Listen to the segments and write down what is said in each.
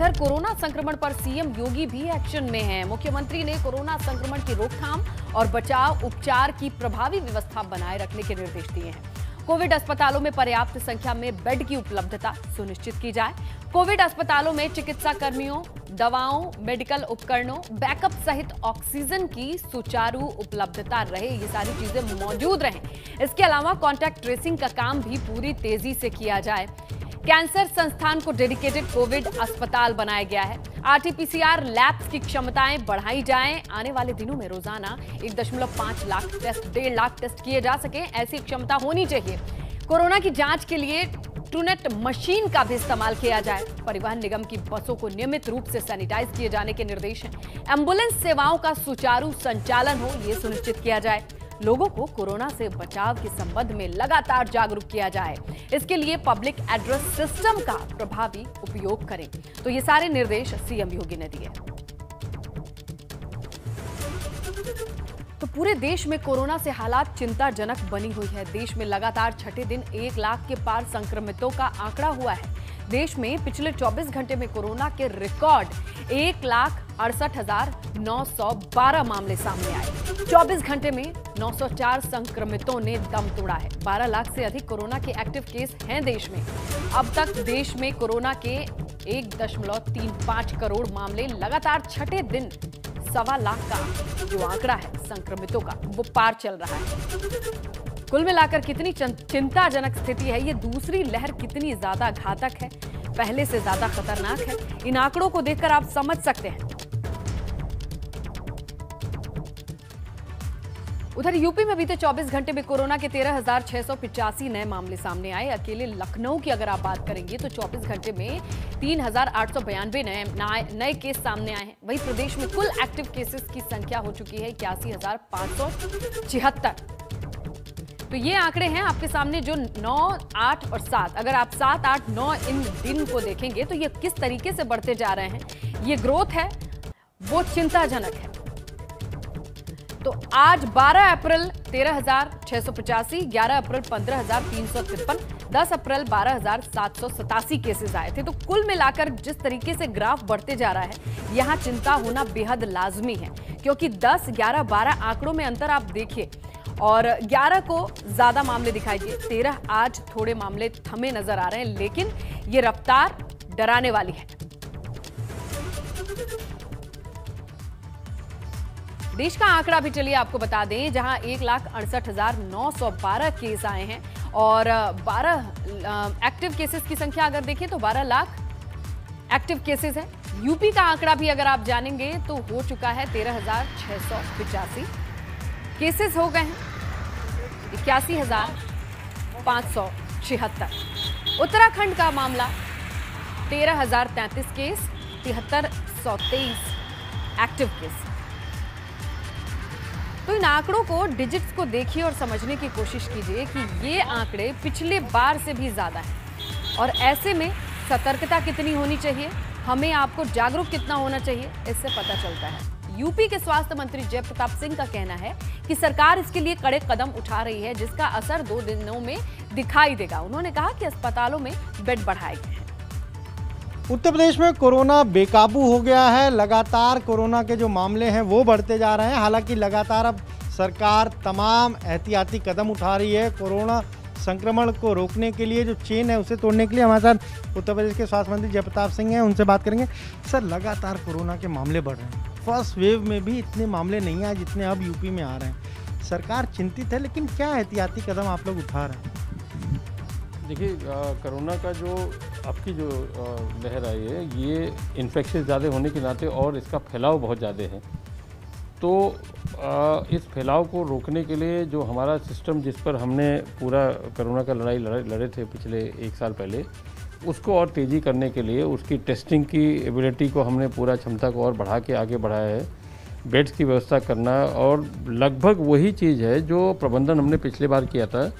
इधर कोरोना संक्रमण पर सीएम योगी भी एक्शन में हैं। मुख्यमंत्री ने कोरोना संक्रमण की रोकथाम और बचाव उपचार की प्रभावी व्यवस्था बनाए रखने के निर्देश दिए हैं। कोविड अस्पतालों में पर्याप्त संख्या में बेड की उपलब्धता सुनिश्चित की जाए। कोविड अस्पतालों में चिकित्सा कर्मियों, दवाओं, मेडिकल उपकरणों, बैकअप सहित ऑक्सीजन की सुचारू उपलब्धता रहे, ये सारी चीजें मौजूद रहें। इसके अलावा कॉन्टैक्ट ट्रेसिंग का काम भी पूरी तेजी से किया जाए। कैंसर संस्थान को डेडिकेटेड कोविड अस्पताल बनाया गया है। आरटी-पीसीआर लैब्स की क्षमताएं बढ़ाई जाएं। आने वाले दिनों में रोजाना 1.5 लाख टेस्ट, 1.5 लाख टेस्ट किए जा सके, ऐसी क्षमता होनी चाहिए। कोरोना की जांच के लिए ट्रूनेट मशीन का भी इस्तेमाल किया जाए। परिवहन निगम की बसों को नियमित रूप से सैनिटाइज किए जाने के निर्देश हैं। एम्बुलेंस सेवाओं का सुचारू संचालन हो, यह सुनिश्चित किया जाए। लोगों को कोरोना से बचाव के संबंध में लगातार जागरूक किया जाए। इसके लिए पब्लिक एड्रेस सिस्टम का प्रभावी उपयोग करें। तो ये सारे निर्देश सीएम योगी ने दिए। तो पूरे देश में कोरोना से हालात चिंताजनक बनी हुई है। देश में लगातार छठे दिन 1 लाख के पार संक्रमितों का आंकड़ा हुआ है। देश में पिछले 24 घंटे में कोरोना के रिकॉर्ड 1,68,912 मामले सामने आए। 24 घंटे में 904 संक्रमितों ने दम तोड़ा है। 12 लाख से अधिक कोरोना के एक्टिव केस हैं देश में। अब तक देश में कोरोना के 1.35 करोड़ मामले लगातार छठे दिन 1.25 लाख का जो आंकड़ा है संक्रमितों का, वो पार चल रहा है। कुल मिलाकर कितनी चिंताजनक स्थिति है, ये दूसरी लहर कितनी ज्यादा घातक है, पहले से ज्यादा खतरनाक है, इन आंकड़ों को देखकर आप समझ सकते हैं। उधर यूपी में बीते 24 घंटे में कोरोना के 13,685 नए मामले सामने आए। अकेले लखनऊ की अगर आप बात करेंगे तो 24 घंटे में 3,892 नए केस सामने आए हैं। वहीं प्रदेश में कुल एक्टिव केसेस की संख्या हो चुकी है 81,576। तो ये आंकड़े हैं आपके सामने जो 9, 8 और 7, अगर आप 7, 8, 9 इन दिन को देखेंगे तो ये किस तरीके से बढ़ते जा रहे हैं, ये ग्रोथ है वो चिंताजनक है। तो आज 12 अप्रैल 13,685, 11 अप्रैल 15,353, 10 अप्रैल 12,787 केसेस आए थे। तो कुल मिलाकर जिस तरीके से ग्राफ बढ़ते जा रहा है, यहां चिंता होना बेहद लाजमी है, क्योंकि 10, 11, 12 आंकड़ों में अंतर आप देखिए और 11 को ज्यादा मामले दिखाई दिए, 13 आज थोड़े मामले थमे नजर आ रहे हैं, लेकिन ये रफ्तार डराने वाली है। देश का आंकड़ा भी चलिए आपको बता दें, जहां 1,68,912 केस आए हैं और 12 एक्टिव केसेस की संख्या अगर देखें तो 12 लाख एक्टिव केसेस है। यूपी का आंकड़ा भी अगर आप जानेंगे तो हो चुका है 13,685 केसेस हो गए हैं, 81,576। उत्तराखंड का मामला 13,033 केस, 73,123 एक्टिव केस। तो इन आंकड़ों को, डिजिट्स को देखिए और समझने की कोशिश कीजिए कि ये आंकड़े पिछले बार से भी ज्यादा हैं और ऐसे में सतर्कता कितनी होनी चाहिए, हमें आपको जागरूक कितना होना चाहिए, इससे पता चलता है। यूपी के स्वास्थ्य मंत्री जय प्रताप सिंह का कहना है कि सरकार इसके लिए कड़े कदम उठा रही है, जिसका असर 2 दिनों में दिखाई देगा। उन्होंने कहा कि अस्पतालों में बेड बढ़ाए गए हैं। उत्तर प्रदेश में कोरोना बेकाबू हो गया है। लगातार कोरोना के जो मामले हैं वो बढ़ते जा रहे हैं। हालांकि लगातार अब सरकार तमाम एहतियाती कदम उठा रही है कोरोना संक्रमण को रोकने के लिए। जो चेन है उसे तोड़ने के लिए हमारे साथ उत्तर प्रदेश के स्वास्थ्य मंत्री जय प्रताप सिंह हैं, उनसे बात करेंगे। सर, लगातार कोरोना के मामले बढ़ रहे हैं, फर्स्ट वेव में भी इतने मामले नहीं आए जितने अब यूपी में आ रहे हैं। सरकार चिंतित है, लेकिन क्या एहतियाती कदम आप लोग उठा रहे हैं? देखिए, कोरोना का जो आपकी जो लहर आई है, ये इन्फेक्शन ज़्यादा होने के नाते और इसका फैलाव बहुत ज़्यादा है। तो इस फैलाव को रोकने के लिए जो हमारा सिस्टम, जिस पर हमने पूरा कोरोना का लड़ाई लड़े थे पिछले 1 साल पहले, उसको और तेज़ी करने के लिए उसकी टेस्टिंग की एबिलिटी को हमने पूरा क्षमता को और बढ़ा के आगे बढ़ाया है। बेड्स की व्यवस्था करना, और लगभग वही चीज़ है जो प्रबंधन हमने पिछले बार किया था,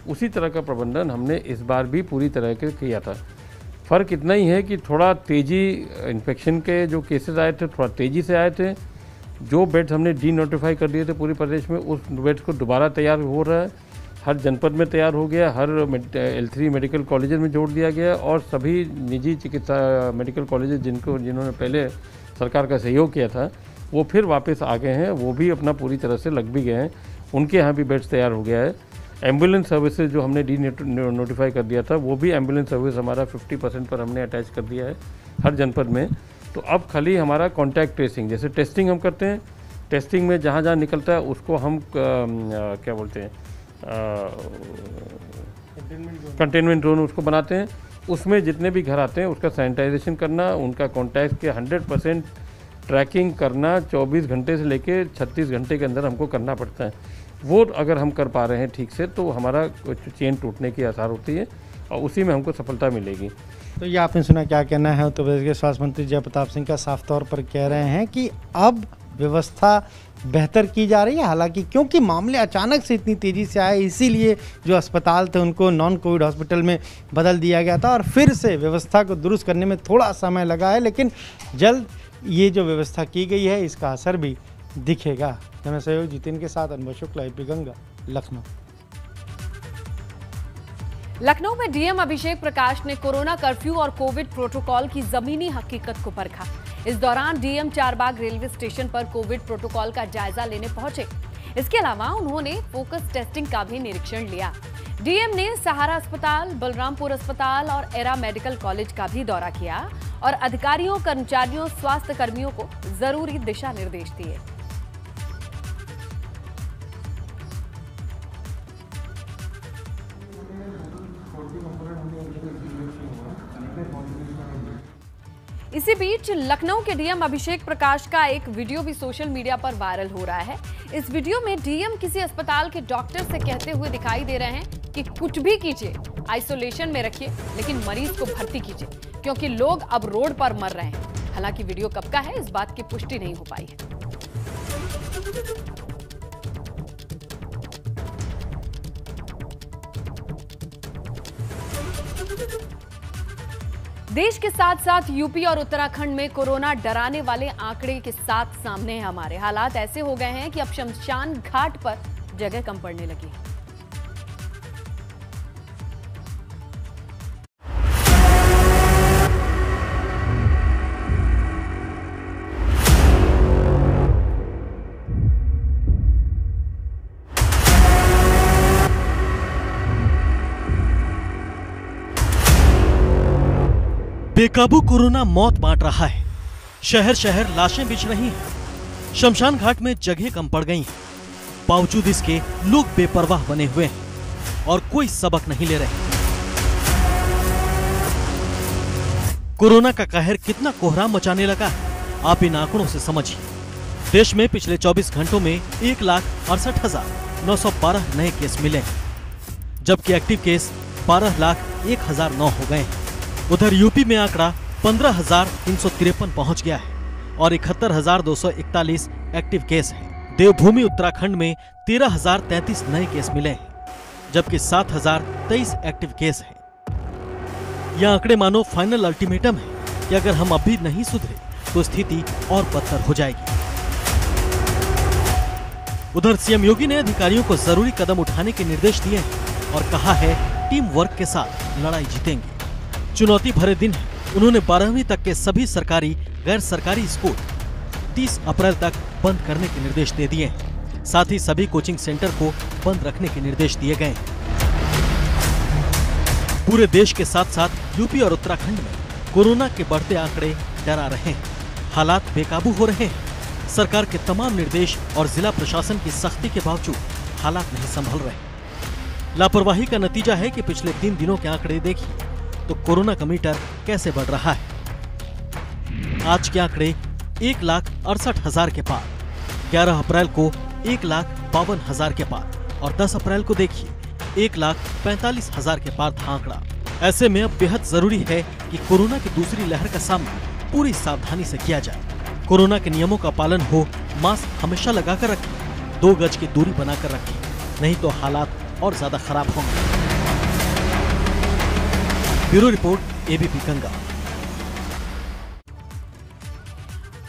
उसी तरह का प्रबंधन हमने इस बार भी पूरी तरह के किया था। फ़र्क इतना ही है कि थोड़ा तेज़ी, इन्फेक्शन के जो केसेस आए थे थोड़ा तेज़ी से आए थे। जो बेड्स हमने डी नोटिफाई कर दिए थे पूरे प्रदेश में, उस बेड्स को दोबारा तैयार हो रहा है। हर जनपद में तैयार हो गया, हर L3 मेडिकल कॉलेजेस में जोड़ दिया गया और सभी निजी चिकित्सा मेडिकल कॉलेजेस जिन्होंने पहले सरकार का सहयोग किया था वो फिर वापस आ गए हैं, वो भी अपना पूरी तरह से लग भी गए हैं, उनके यहाँ भी बेड्स तैयार हो गया है। एम्बुलेंस सर्विसेज जो हमने नोटिफाई कर दिया था वो भी एम्बुलेंस सर्विस हमारा 50% पर हमने अटैच कर दिया है हर जनपद में। तो अब खाली हमारा कॉन्टैक्ट ट्रेसिंग, जैसे टेस्टिंग हम करते हैं, टेस्टिंग में जहाँ जहाँ निकलता है उसको हम क्या बोलते हैं कंटेनमेंट जोन उसको बनाते हैं, उसमें जितने भी घर आते हैं उसका सैनिटाइजेशन करना, उनका कॉन्टैक्ट के 100% ट्रैकिंग करना 24 घंटे से लेके 36 घंटे के अंदर हमको करना पड़ता है। वो अगर हम कर पा रहे हैं ठीक से तो हमारा चेन टूटने की आसार होती है और उसी में हमको सफलता मिलेगी। तो ये आपने सुना, क्या कहना है उत्तर प्रदेश के स्वास्थ्य मंत्री जय प्रताप सिंह का। साफ तौर पर कह रहे हैं कि अब व्यवस्था बेहतर की जा रही है, हालांकि क्योंकि मामले अचानक से इतनी तेज़ी से आए इसीलिए जो अस्पताल थे उनको नॉन कोविड हॉस्पिटल में बदल दिया गया था और फिर से व्यवस्था को दुरुस्त करने में थोड़ा समय लगा है, लेकिन जल्द ये जो व्यवस्था की गई है इसका असर भी दिखेगा। मैं सहयोग जितिन के साथ अनुभव शुक्ला, AP गंगा, लखनऊ। लखनऊ में डीएम अभिषेक प्रकाश ने कोरोना कर्फ्यू और कोविड प्रोटोकॉल की जमीनी हकीकत को परखा। इस दौरान डीएम चारबाग रेलवे स्टेशन पर कोविड प्रोटोकॉल का जायजा लेने पहुंचे। इसके अलावा उन्होंने फोकस टेस्टिंग का भी निरीक्षण लिया। डीएम ने सहारा अस्पताल, बलरामपुर अस्पताल और एरा मेडिकल कॉलेज का भी दौरा किया और अधिकारियों, कर्मचारियों, स्वास्थ्य कर्मियों को जरूरी दिशा निर्देश दिए। इसी बीच लखनऊ के डीएम अभिषेक प्रकाश का एक वीडियो भी सोशल मीडिया पर वायरल हो रहा है। इस वीडियो में डीएम किसी अस्पताल के डॉक्टर से कहते हुए दिखाई दे रहे हैं कि कुछ भी कीजिए, आइसोलेशन में रखिए, लेकिन मरीज को भर्ती कीजिए क्योंकि लोग अब रोड पर मर रहे हैं। हालांकि वीडियो कब का है इस बात की पुष्टि नहीं हो पाई है। देश के साथ साथ यूपी और उत्तराखंड में कोरोना डराने वाले आंकड़े के साथ सामने है। हमारे हालात ऐसे हो गए हैं कि अब शमशान घाट पर जगह कम पड़ने लगी है। बेकाबू कोरोना मौत बांट रहा है। शहर शहर लाशें बिछ रही हैं। शमशान घाट में जगह कम पड़ गई हैं। बावजूद इसके लोग बेपरवाह बने हुए हैं और कोई सबक नहीं ले रहे। कोरोना का कहर कितना कोहराम मचाने लगा है आप इन आंकड़ों से समझिए। देश में पिछले 24 घंटों में 1,68,912 नए केस मिले हैं, जबकि एक्टिव केस 12,01,009 हो गए हैं। उधर यूपी में आंकड़ा 15,353 पहुंच गया है और 71,241 एक्टिव केस है। देवभूमि उत्तराखंड में 13,033 नए केस मिले हैं, जबकि 7,023 एक्टिव केस हैं। यह आंकड़े मानो फाइनल अल्टीमेटम है कि अगर हम अभी नहीं सुधरे तो स्थिति और बदतर हो जाएगी। उधर सीएम योगी ने अधिकारियों को जरूरी कदम उठाने के निर्देश दिए हैं और कहा है टीम वर्क के साथ लड़ाई जीतेंगे। चुनौती भरे दिन है। उन्होंने 12वीं तक के सभी सरकारी गैर सरकारी स्कूल 30 अप्रैल तक बंद करने के निर्देश दे दिए हैं। साथ ही सभी कोचिंग सेंटर को बंद रखने के निर्देश दिए गए हैं। पूरे देश के साथ साथ यूपी और उत्तराखंड में कोरोना के बढ़ते आंकड़े डरा रहे हैं। हालात बेकाबू हो रहे हैं। सरकार के तमाम निर्देश और जिला प्रशासन की सख्ती के बावजूद हालात नहीं संभल रहे। लापरवाही का नतीजा है कि पिछले 3 दिनों के आंकड़े देखिए तो कोरोना का मीटर कैसे बढ़ रहा है। आज के आंकड़े 1,68,000 के पार, 11 अप्रैल को 1,52,000 के पार और 10 अप्रैल को देखिए 1,45,000 के पार था आंकड़ा। ऐसे में अब बेहद जरूरी है कि कोरोना की दूसरी लहर का सामना पूरी सावधानी से किया जाए। कोरोना के नियमों का पालन हो, मास्क हमेशा लगाकर रखें, 2 गज की दूरी बनाकर रखें, नहीं तो हालात और ज्यादा खराब होंगे। Bureau report, ABP Ganga.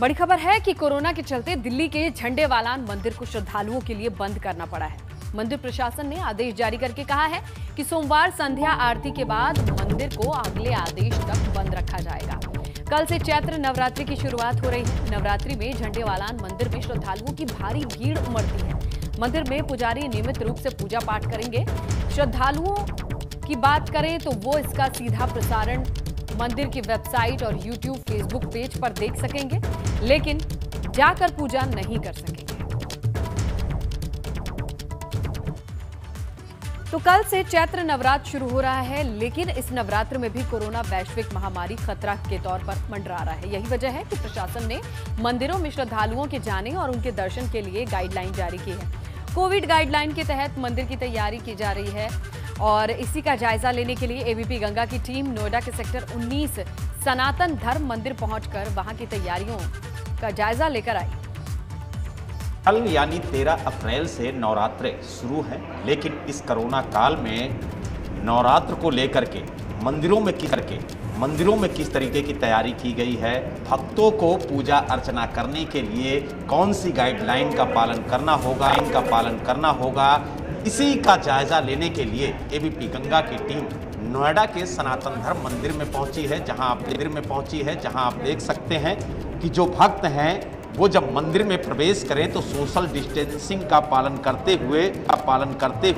बड़ी खबर है कि कोरोना के चलते दिल्ली के झंडेवालान मंदिर को श्रद्धालुओं के लिए बंद करना पड़ा है। मंदिर प्रशासन ने आदेश जारी करके कहा है कि सोमवार संध्या आरती के बाद मंदिर को अगले आदेश तक बंद रखा जाएगा। कल से चैत्र नवरात्रि की शुरुआत हो रही है। नवरात्रि में झंडेवालान मंदिर में श्रद्धालुओं की भारी भीड़ उमड़ती है। मंदिर में पुजारी नियमित रूप से पूजा पाठ करेंगे। श्रद्धालुओं की बात करें तो वो इसका सीधा प्रसारण मंदिर की वेबसाइट और YouTube, फेसबुक पेज पर देख सकेंगे, लेकिन जाकर पूजा नहीं कर सकेंगे। तो कल से चैत्र नवरात्र शुरू हो रहा है, लेकिन इस नवरात्र में भी कोरोना वैश्विक महामारी खतरा के तौर पर मंडरा रहा है। यही वजह है कि प्रशासन ने मंदिरों में श्रद्धालुओं के जाने और उनके दर्शन के लिए गाइडलाइन जारी की है। कोविड गाइडलाइन के तहत मंदिर की तैयारी की जा रही है और इसी का जायजा लेने के लिए एबीपी गंगा की टीम नोएडा के सेक्टर 19 सनातन धर्म मंदिर पहुंचकर वहां की तैयारियों का जायजा लेकर आई। कल यानी 13 अप्रैल से नवरात्रे शुरू हैं, लेकिन इस कोरोना काल में नवरात्र को लेकर के मंदिरों में किस तरीके की तैयारी की गई है, भक्तों को पूजा अर्चना करने के लिए कौन सी गाइडलाइन का पालन करना होगा, इसी का जायजा लेने के लिए एबीपी गंगा की टीम नोएडा के सनातन धर्म मंदिर में पहुंची है, जहां आप देख सकते हैं कि जो भक्त हैं वो जब मंदिर में प्रवेश करें तो सोशल डिस्टेंसिंग का पालन करते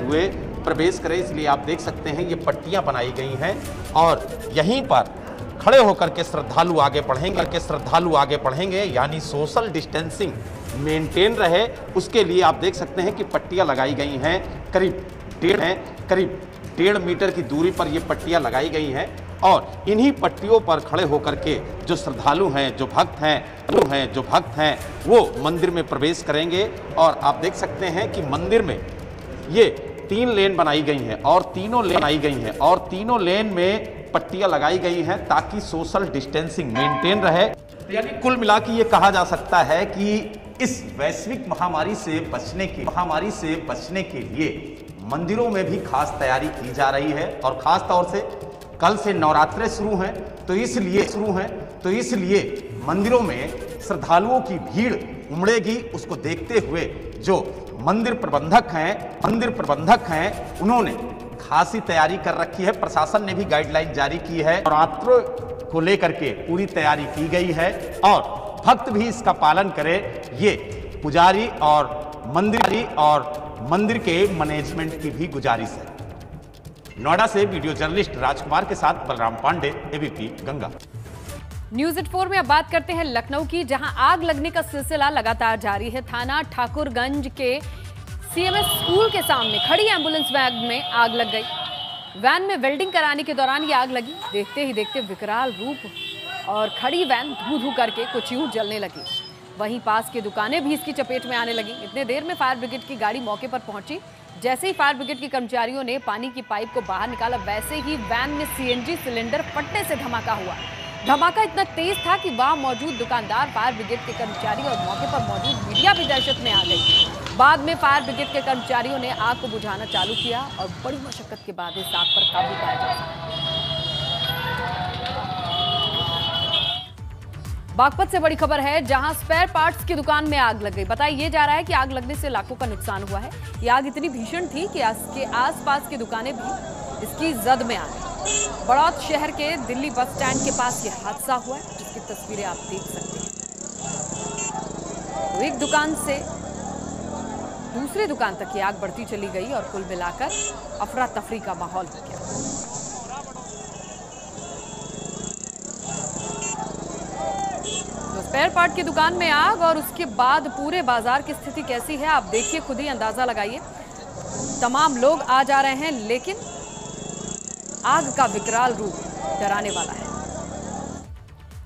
हुए प्रवेश करें। इसलिए आप देख सकते हैं ये पट्टियां बनाई गई हैं और यहीं पर खड़े होकर के श्रद्धालु आगे बढ़ेंगे, यानी सोशल डिस्टेंसिंग मेंटेन रहे, उसके लिए आप देख सकते हैं कि पट्टियां लगाई गई हैं। करीब 1.5 मीटर की दूरी पर ये पट्टियां लगाई गई हैं और इन्हीं पट्टियों पर खड़े होकर के जो श्रद्धालु हैं, जो भक्त हैं वो मंदिर में प्रवेश करेंगे। और आप देख सकते हैं कि मंदिर में ये 3 लेन बनाई गई हैं और तीनों लेन में पट्टियां लगाई गई हैं ताकि सोशल डिस्टेंसिंग मेंटेन रहे। यानी कुल मिला के ये कहा जा सकता है कि इस वैश्विक महामारी से बचने के लिए मंदिरों में भी खास तैयारी की जा रही है और खास तौर से कल से नवरात्रे शुरू हैं तो इसलिए मंदिरों में श्रद्धालुओं की भीड़ उमड़ेगी। उसको देखते हुए जो मंदिर प्रबंधक हैं उन्होंने खासी तैयारी कर रखी है। प्रशासन ने भी गाइडलाइन जारी की है। नवरात्र को लेकर के पूरी तैयारी की गई है और भक्त भी इसका पालन करें, ये पुजारी और मंदिर के मैनेजमेंट की भी गुजारिश है। नोएडा से वीडियो जर्नलिस्ट राजकुमार के साथ बलराम पांडे, एबीपी गंगा। न्यूज़ 84 में अब बात करते हैं लखनऊ की, जहां आग लगने का सिलसिला लगातार जारी है। थाना ठाकुरगंज के सीएमएस स्कूल के सामने खड़ी एम्बुलेंस वैन में आग लग गई। वैन में वेल्डिंग कराने के दौरान ये आग लगी। देखते ही देखते विकराल रूप और खड़ी वैन धू करके कुछ यूं जलने लगी। वहीं पास की दुकानें भी इसकी चपेट में आने लगी। इतने देर में फायर ब्रिगेड की गाड़ी मौके पर पहुंची। जैसे ही फायर ब्रिगेड के कर्मचारियों ने पानी की पाइप को बाहर निकाला, वैसे ही वैन में सीएनजी सिलेंडर फटने से धमाका हुआ। धमाका इतना तेज था कि वहां मौजूद दुकानदार, फायर ब्रिगेड के कर्मचारी और मौके पर मौजूद मीडिया भी दहशत में आ गई। बाद में फायर ब्रिगेड के कर्मचारियों ने आग को बुझाना चालू किया और बड़ी मशक्कत के बाद इस आग पर काबू पाया जा सका। बागपत से बड़ी खबर है, जहां स्पेयर पार्ट्स की दुकान में आग लग गई। बताया जा रहा है कि आग लगने से लाखों का नुकसान हुआ है। ये आग इतनी भीषण थी कि इसके आसपास की दुकानें भी इसकी जद में आ गई। बड़ौद शहर के दिल्ली बस स्टैंड के पास ये हादसा हुआ है, जिसकी तस्वीरें आप देख सकते हैं। तो एक दुकान से दूसरी दुकान तक ये आग बढ़ती चली गई और कुल मिलाकर अफरा तफरी का माहौल हो गया। स्पेयर पार्ट की दुकान में आग और उसके बाद पूरे बाजार की स्थिति कैसी है आप देखिए, खुद ही अंदाजा लगाइए। तमाम लोग आ जा रहे हैं, लेकिन आग का विकराल रूप डराने वाला है।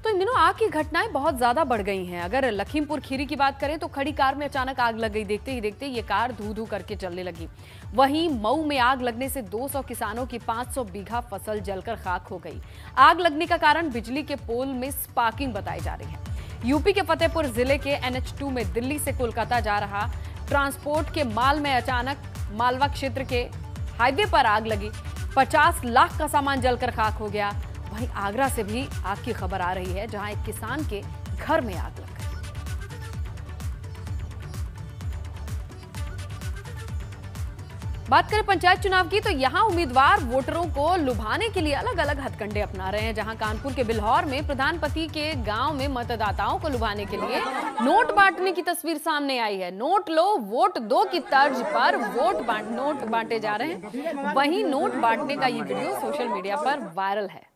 तो इन दिनों आग की घटनाएं बहुत ज्यादा बढ़ गई हैं। अगर लखीमपुर खीरी की बात करें तो खड़ी कार में अचानक आग लग गई। देखते ही देखते ये कार धू करके जलने लगी। वहीं मऊ में आग लगने से 200 किसानों की 500 बीघा फसल जलकर खाक हो गई। आग लगने का कारण बिजली के पोल में स्पार्किंग बताई जा रही है। यूपी के फतेहपुर जिले के NH2 में दिल्ली से कोलकाता जा रहा ट्रांसपोर्ट के माल में अचानक मालवा क्षेत्र के हाईवे पर आग लगी। 50 लाख का सामान जलकर खाक हो गया। वहीं आगरा से भी आग की खबर आ रही है, जहां एक किसान के घर में आग लग गई। बात करें पंचायत चुनाव की, तो यहां उम्मीदवार वोटरों को लुभाने के लिए अलग अलग हथकंडे अपना रहे हैं। जहां कानपुर के बिल्हौर में प्रधानपति के गांव में मतदाताओं को लुभाने के लिए नोट बांटने की तस्वीर सामने आई है। नोट लो वोट दो की तर्ज पर नोट बांटे जा रहे हैं। वहीं नोट बांटने का ये वीडियो सोशल मीडिया पर वायरल है।